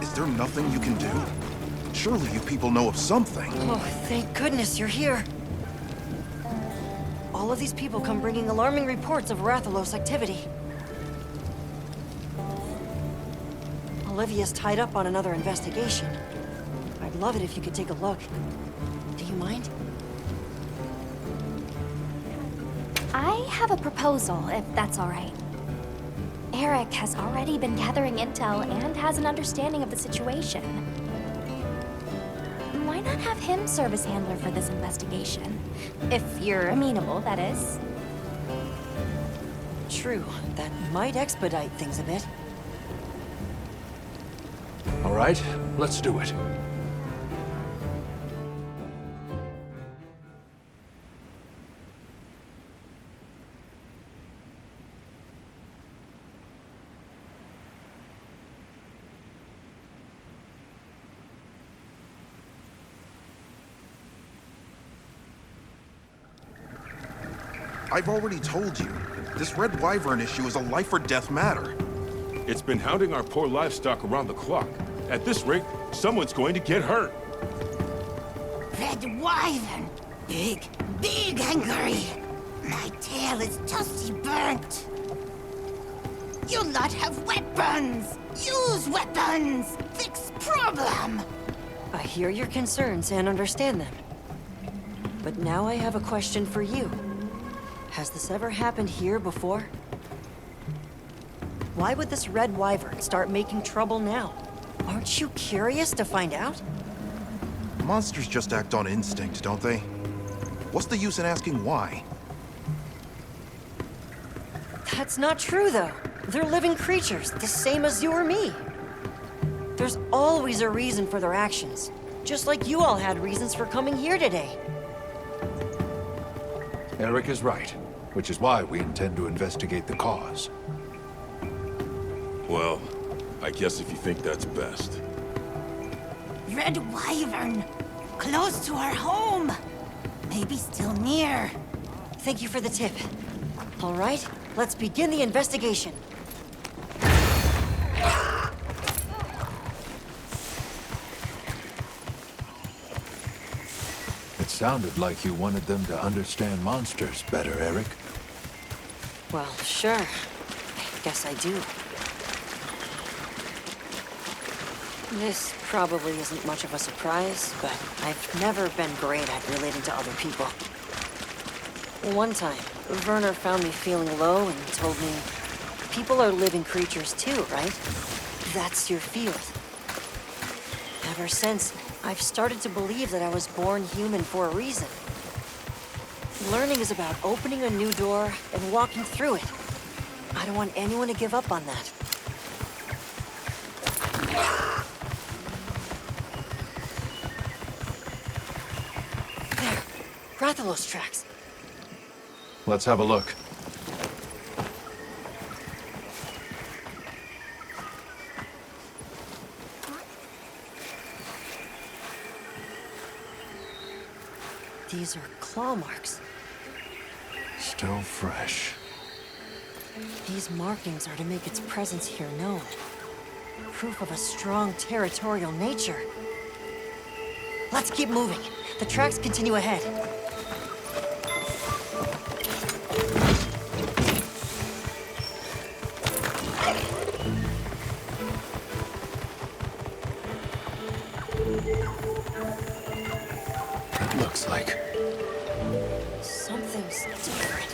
Is there nothing you can do? Surely you people know of something. Oh, thank goodness you're here. All of these people come bringing alarming reports of Rathalos activity. Olivia's tied up on another investigation. I'd love it if you could take a look. Do you mind? I have a proposal, if that's all right. Eric has already been gathering intel and has an understanding of the situation. Why not have him serve as handler for this investigation? If you're amenable, that is. True, that might expedite things a bit. All right, let's do it. I've already told you, this Red Wyvern issue is a life-or-death matter. It's been hounding our poor livestock around the clock. At this rate, someone's going to get hurt. Red Wyvern. Big, big angry. My tail is toasty burnt. You lot have weapons. Use weapons. Fix problem. I hear your concerns and understand them. But now I have a question for you. Has this ever happened here before? Why would this Red Wyvern start making trouble now? Aren't you curious to find out? Monsters just act on instinct, don't they? What's the use in asking why? That's not true, though. They're living creatures, the same as you or me. There's always a reason for their actions. Just like you all had reasons for coming here today. Eric is right, which is why we intend to investigate the cause. Well, I guess if you think that's best. Red Wyvern. Close to our home. Maybe still near. Thank you for the tip. All right, let's begin the investigation. It sounded like you wanted them to understand monsters better, Eric. Well, sure. I guess I do. This probably isn't much of a surprise, but I've never been great at relating to other people. One time, Werner found me feeling low and told me, people are living creatures too, right? That's your field. Ever since, I've started to believe that I was born human for a reason. Learning is about opening a new door and walking through it. I don't want anyone to give up on that. There, Rathalos tracks. Let's have a look. These are claw marks. Still fresh. These markings are to make its presence here known. Proof of a strong territorial nature. Let's keep moving. The tracks continue ahead. It looks like... Something's different.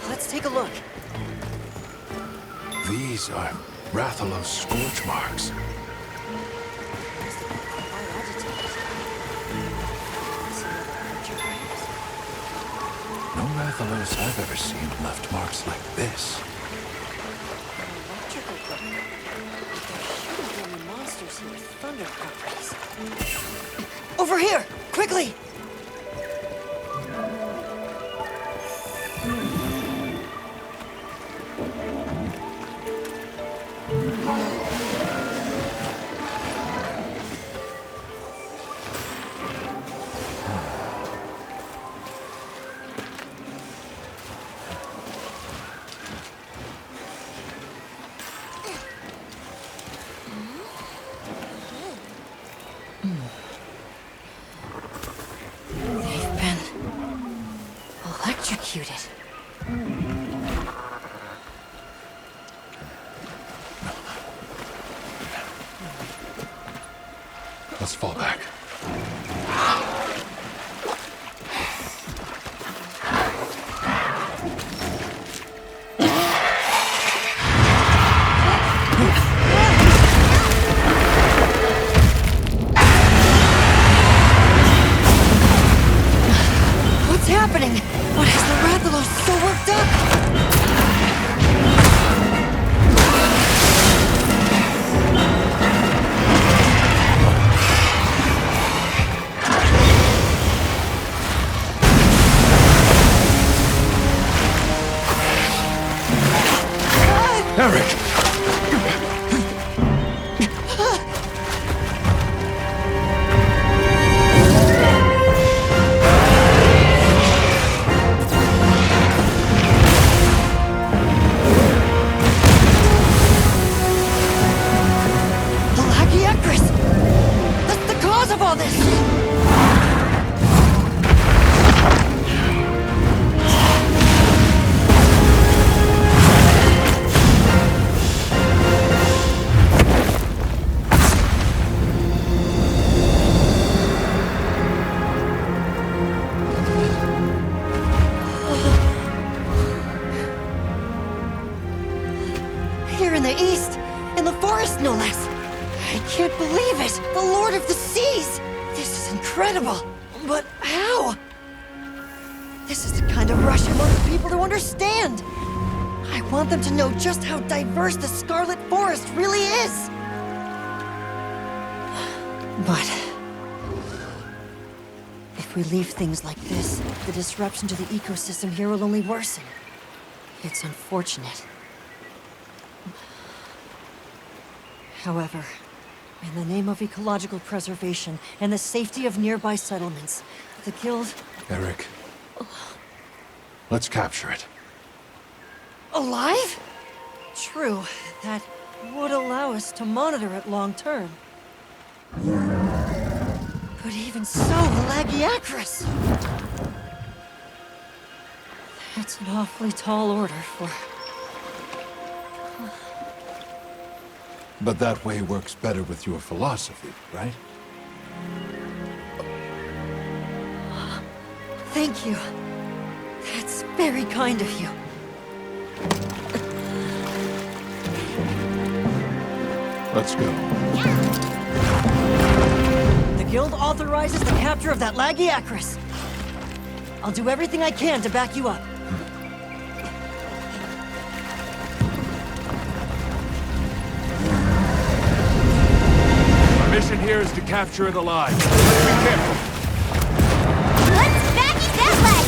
Let's take a look. These are Rathalos scorch marks. No Rathalos I've ever seen left marks like this. Electrical equipment. There shouldn't be any monsters here with thunder properties. Over here! Quickly! executed. Let's fall back. What's happening? What has the Rathalos so worked up? Eric! The Lagiacrus! That's the cause of all this! Here in the east, in the forest no less. I can't believe it! The Lord of the Seas! This is incredible! But how? This is the kind of rush I want the people to understand! I want them to know just how diverse the Scarlet Forest really is! But... if we leave things like this, the disruption to the ecosystem here will only worsen. It's unfortunate. However, in the name of ecological preservation and the safety of nearby settlements, the Guild... Eric. Let's capture it. Alive? True, that would allow us to monitor it long term. But even so, the Lagiacrus! That's an awfully tall order for... But that way works better with your philosophy, right? Thank you. That's very kind of you. Let's go. The Guild authorizes the capture of that Lagiacrus. I'll do everything I can to back you up. Our mission here is to capture it alive. Let's be careful. Let's backy that leg!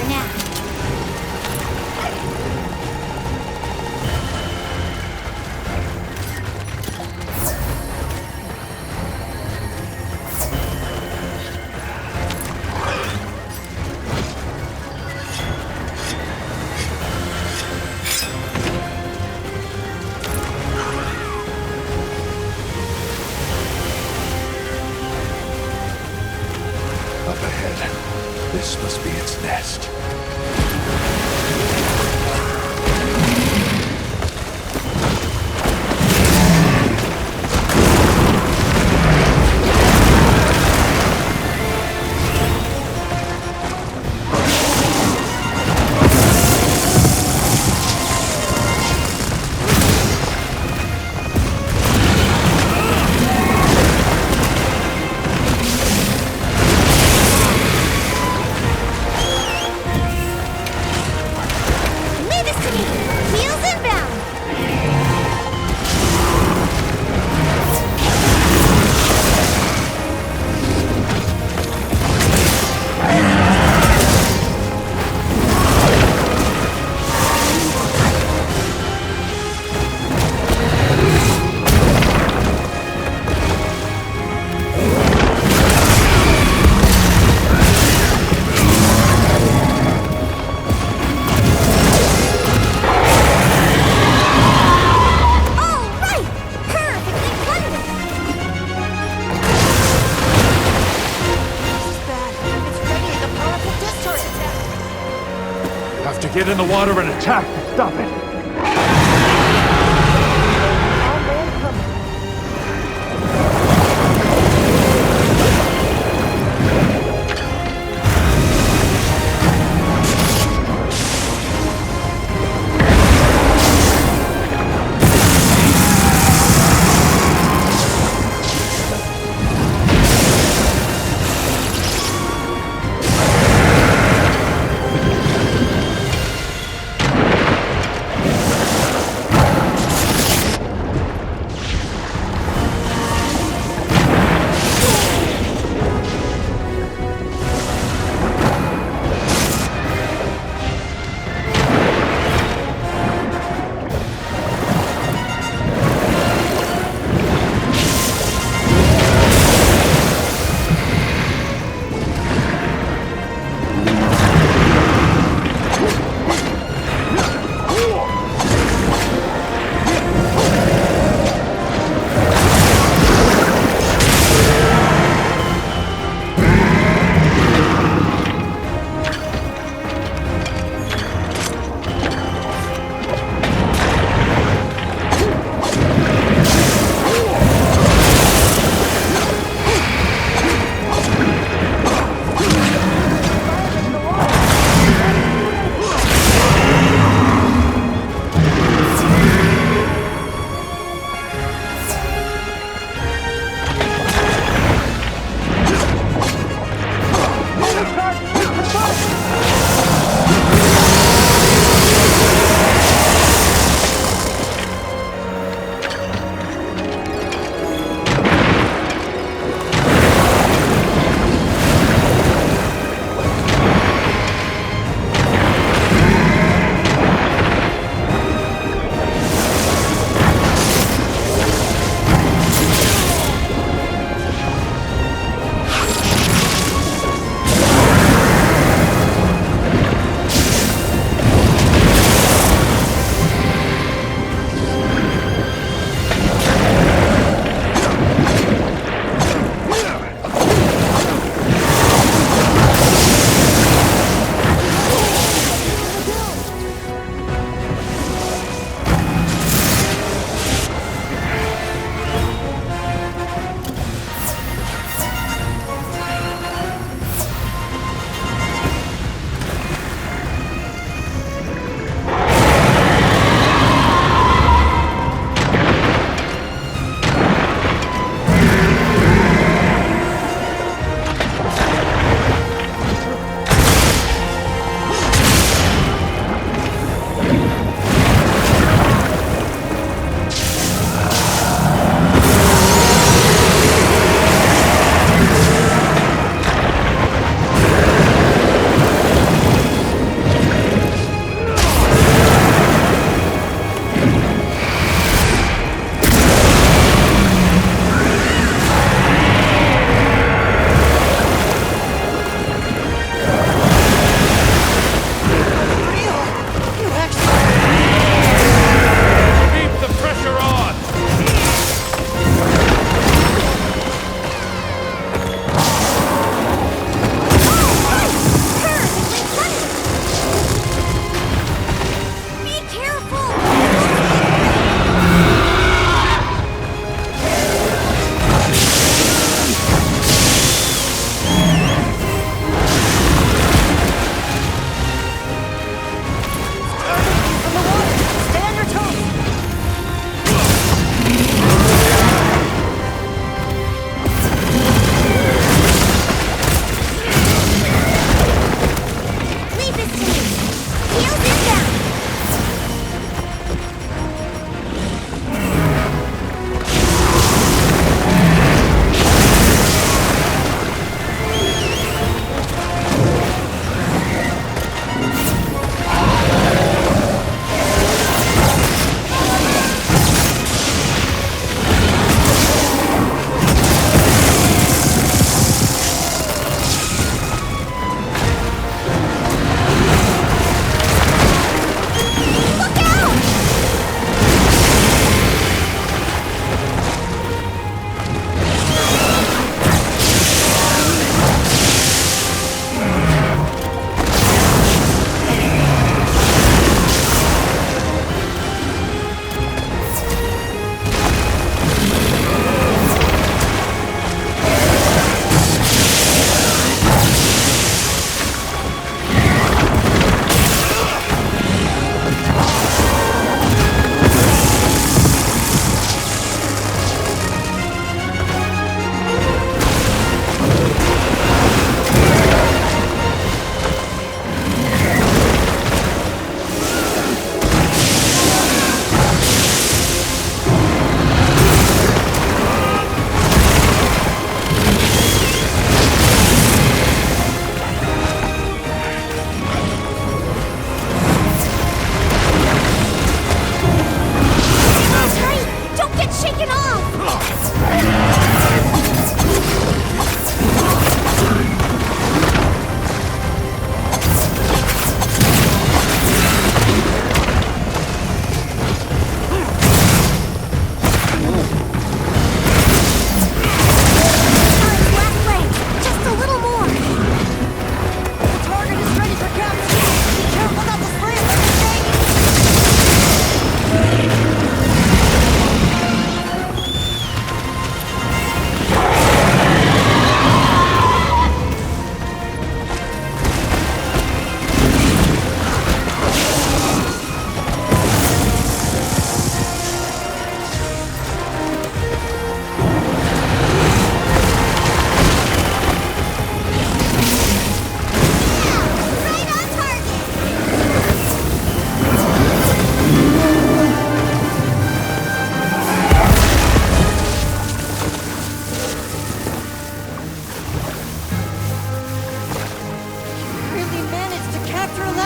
Now. Up ahead. This must be its nest. Have to get in the water and attack to stop it.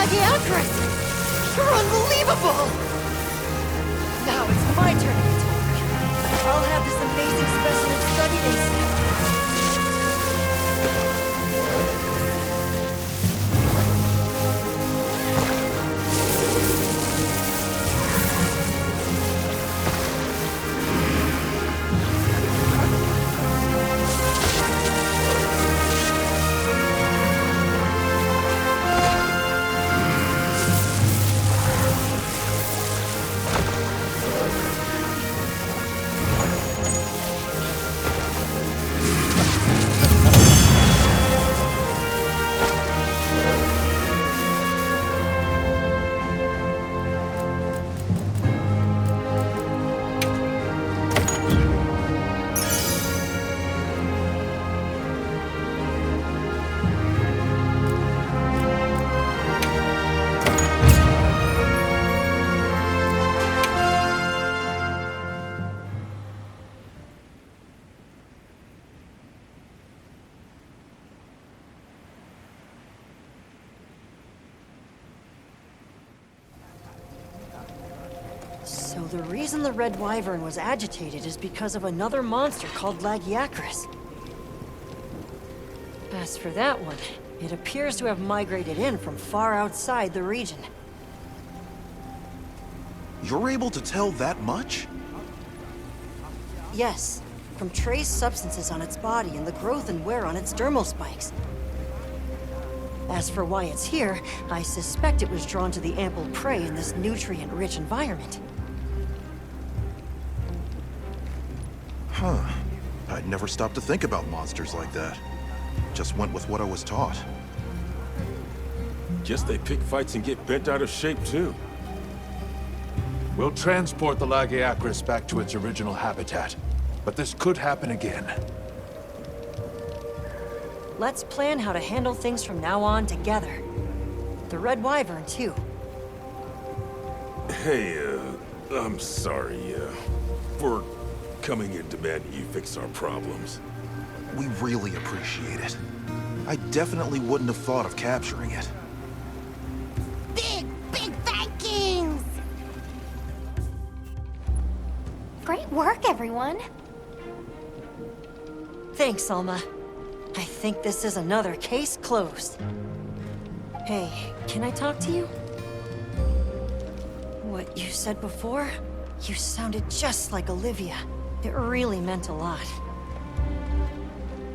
Lagiacrus! You're unbelievable! Now it's my turn to get to work. I'll have this amazing specimen studied ASAP. So the reason the Red Wyvern was agitated is because of another monster called Lagiacrus. As for that one, it appears to have migrated in from far outside the region. You're able to tell that much? Yes, from trace substances on its body and the growth and wear on its dermal spikes. As for why it's here, I suspect it was drawn to the ample prey in this nutrient-rich environment. Huh. I'd never stopped to think about monsters like that. Just went with what I was taught. Guess they pick fights and get bent out of shape, too. We'll transport the Lagiacrus back to its original habitat. But this could happen again. Let's plan how to handle things from now on together. The Red Wyvern, too. Hey, I'm sorry, for coming and demanding you fix our problems. We really appreciate it. I definitely wouldn't have thought of capturing it. Big thankings! Great work, everyone. Thanks, Alma. I think this is another case closed. Hey, can I talk to you? What you said before? You sounded just like Olivia. It really meant a lot.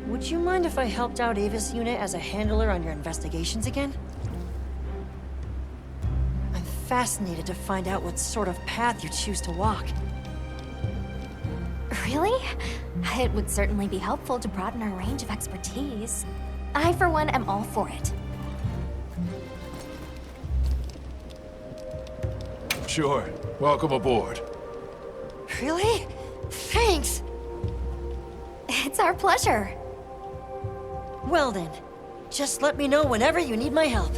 Would you mind if I helped out Ava's unit as a handler on your investigations again? I'm fascinated to find out what sort of path you choose to walk. Really? It would certainly be helpful to broaden our range of expertise. I, for one, am all for it. Sure. Welcome aboard. Really? Thanks! It's our pleasure. Well then, just let me know whenever you need my help.